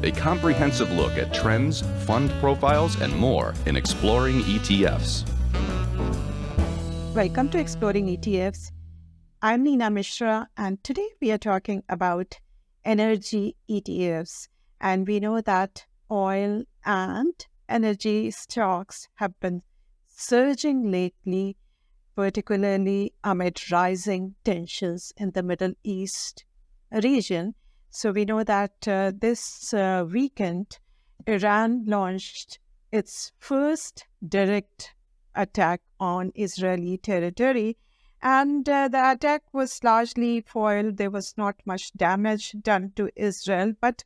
a comprehensive look at trends, fund profiles, and more in Exploring ETFs. Welcome to Exploring ETFs. I'm Neena Mishra, and today we are talking about energy ETFs. And we know that oil and energy stocks have been surging lately, particularly amid rising tensions in the Middle East region. So we know that this weekend, Iran launched its first direct attack on Israeli territory. And the attack was largely foiled. There was not much damage done to Israel. But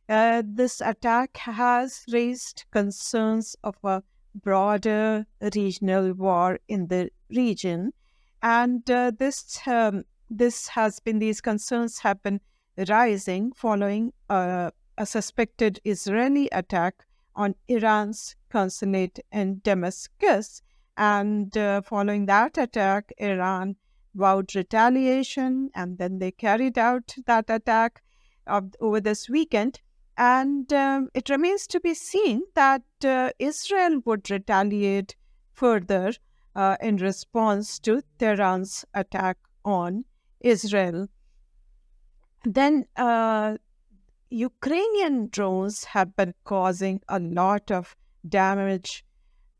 this attack has raised concerns of a broader regional war in the region. And these concerns have been rising following a suspected Israeli attack on Iran's consulate in Damascus. And following that attack, Iran vowed retaliation, and then they carried out that attack over this weekend. And it remains to be seen that Israel would retaliate further in response to Tehran's attack on Israel. Then Ukrainian drones have been causing a lot of damage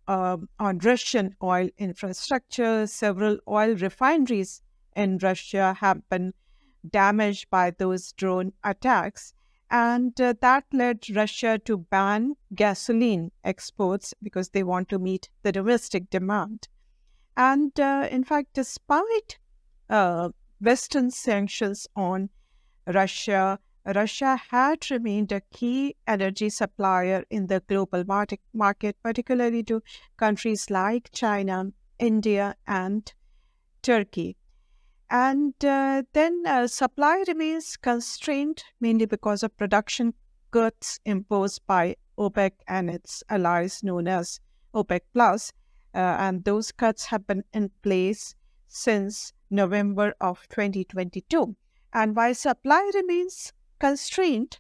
on Russian oil infrastructure. Several oil refineries in Russia have been damaged by those drone attacks. And that led Russia to ban gasoline exports because they want to meet the domestic demand. And in fact, despite Western sanctions on Russia had remained a key energy supplier in the global market, particularly to countries like China, India, and Turkey. And then supply remains constrained mainly because of production cuts imposed by OPEC and its allies known as OPEC Plus. And those cuts have been in place since November of 2022. And while supply remains constrained,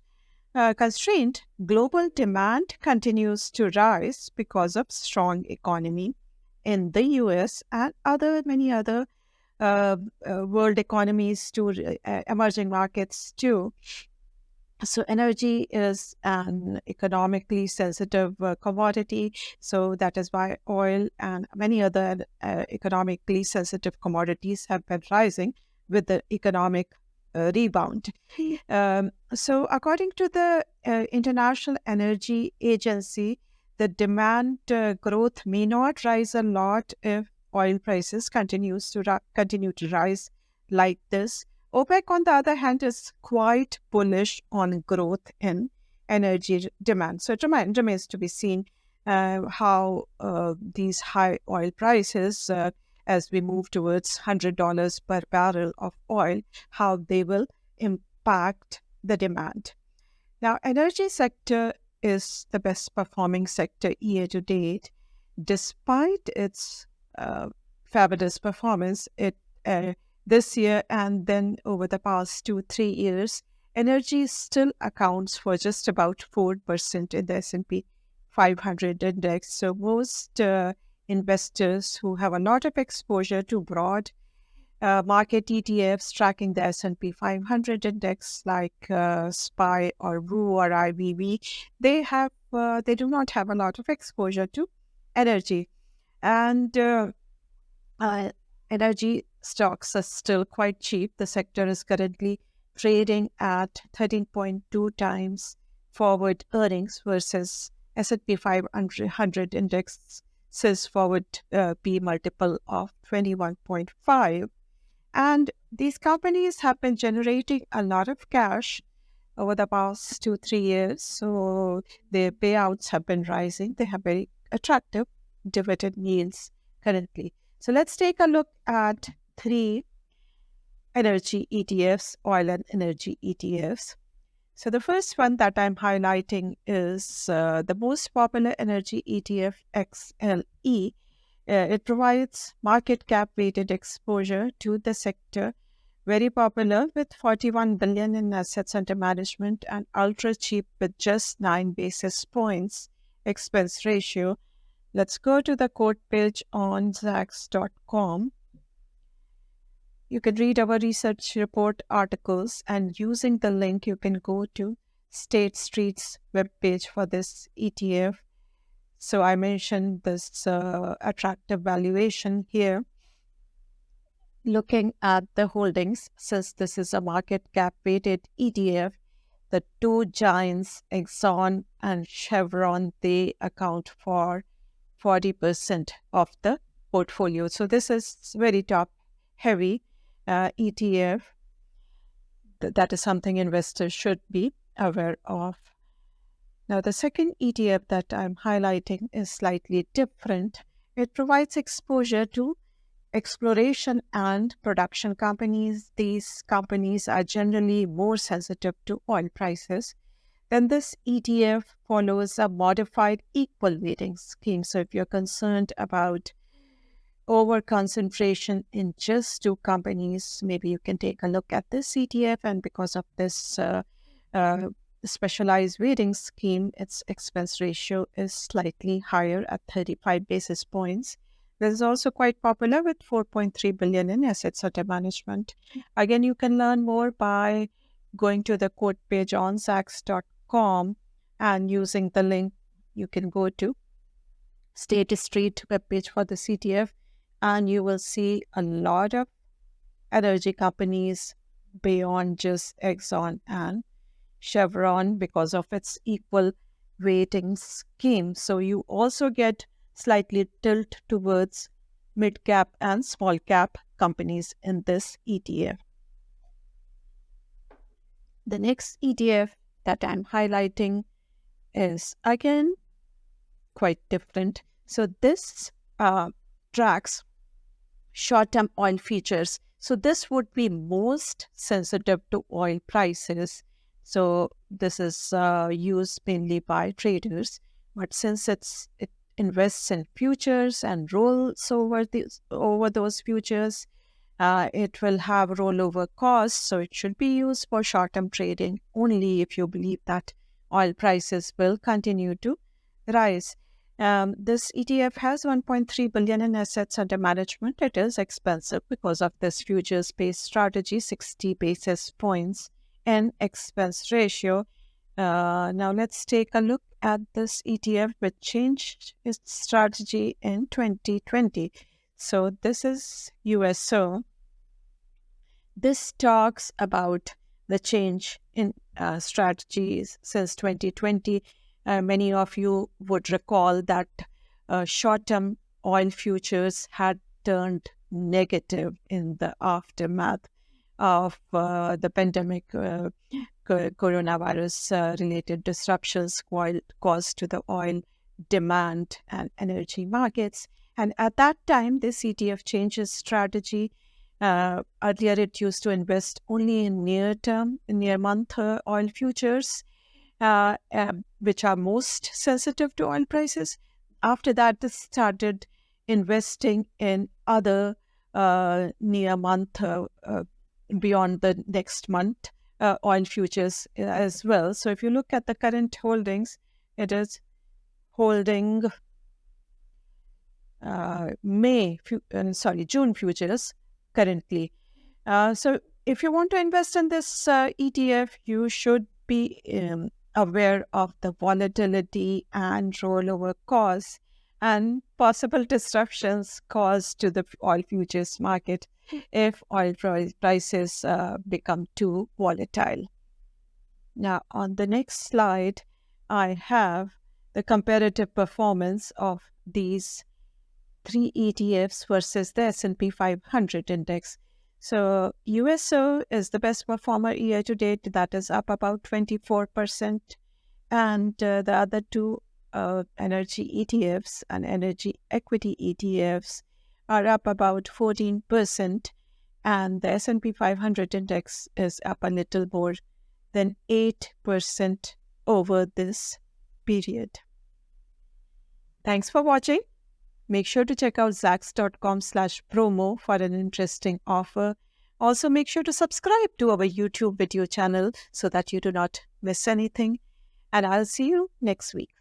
global demand continues to rise because of strong economy in the US and many other world economies too, emerging markets too. So energy is an economically sensitive commodity. So that is why oil and many other economically sensitive commodities have been rising with the economic rebound. So according to the International Energy Agency, the demand growth may not rise a lot if oil prices continue to rise like this. OPEC, on the other hand, is quite bullish on growth in energy demand. So it remains to be seen how these high oil prices, as we move towards $100 per barrel of oil, how they will impact the demand. Now, energy sector is the best performing sector year to date. Despite its fabulous performance this year and then over the past 2-3 years, energy still accounts for just about 4% in the S&P 500 index. So most investors who have a lot of exposure to broad market ETFs tracking the S&P 500 index like SPY or WU or IVV, they do not have a lot of exposure to energy. And energy stocks are still quite cheap. The sector is currently trading at 13.2 times forward earnings versus S&P 500 index says forward P multiple of 21.5. And these companies have been generating a lot of cash over the past 2-3 years. So their payouts have been rising. They have very attractive dividend yields currently. So let's take a look at 3 energy ETFs, oil and energy ETFs. So the first one that I'm highlighting is the most popular energy ETF, XLE. It provides market cap weighted exposure to the sector very popular with 41 billion in assets under management and ultra cheap with just 9 basis points expense ratio. Let's go to the quote page on Zacks.com. You can read our research report articles, and using the link, you can go to State Street's webpage for this ETF. So I mentioned this attractive valuation here. Looking at the holdings, since this is a market cap weighted ETF, the two giants, Exxon and Chevron, they account for 40% of the portfolio. So this is very top heavy ETF. That is something investors should be aware of. Now, the second ETF that I'm highlighting is slightly different. It provides exposure to exploration and production companies. These companies are generally more sensitive to oil prices. Then this ETF follows a modified equal weighting scheme. So if you're concerned about over concentration in just two companies, maybe you can take a look at this ETF. And because of this specialized weighting scheme, its expense ratio is slightly higher at 35 basis points. This is also quite popular with 4.3 billion in assets under management. Again, you can learn more by going to the quote page on Zacks.com, and using the link, you can go to State Street webpage for the CTF, and you will see a lot of energy companies beyond just Exxon and Chevron because of its equal weighting scheme. So you also get slightly tilt towards mid cap and small cap companies in this ETF. The next ETF that I'm highlighting is again quite different. So this tracks short-term oil futures. So this would be most sensitive to oil prices. So this is used mainly by traders. But since it invests in futures and rolls over those futures, it will have rollover costs. So it should be used for short-term trading only if you believe that oil prices will continue to rise. This ETF has 1.3 billion in assets under management. It is expensive because of this futures-based strategy, 60 basis points in expense ratio. Now let's take a look at this ETF, which changed its strategy in 2020. So this is USO. This talks about the change in strategies since 2020. Many of you would recall that short-term oil futures had turned negative in the aftermath of the pandemic, coronavirus-related disruptions caused to the oil demand and energy markets. And at that time, this ETF changed its strategy. Earlier, it used to invest only in near-month oil futures, which are most sensitive to oil prices. After that, it started investing in other near-month, beyond the next month, oil futures as well. So if you look at the current holdings, it is holding June futures currently. So if you want to invest in this ETF, you should be aware of the volatility and rollover costs and possible disruptions caused to the oil futures market if oil prices become too volatile. Now, on the next slide, I have the comparative performance of these three ETFs versus the S&P 500 index. So USO is the best performer year to date. That is up about 24%. And the other two energy ETFs and energy equity ETFs are up about 14%. And the S&P 500 index is up a little more than 8% over this period. Thanks for watching. Make sure to check out Zacks.com/promo for an interesting offer. Also, make sure to subscribe to our YouTube video channel so that you do not miss anything. And I'll see you next week.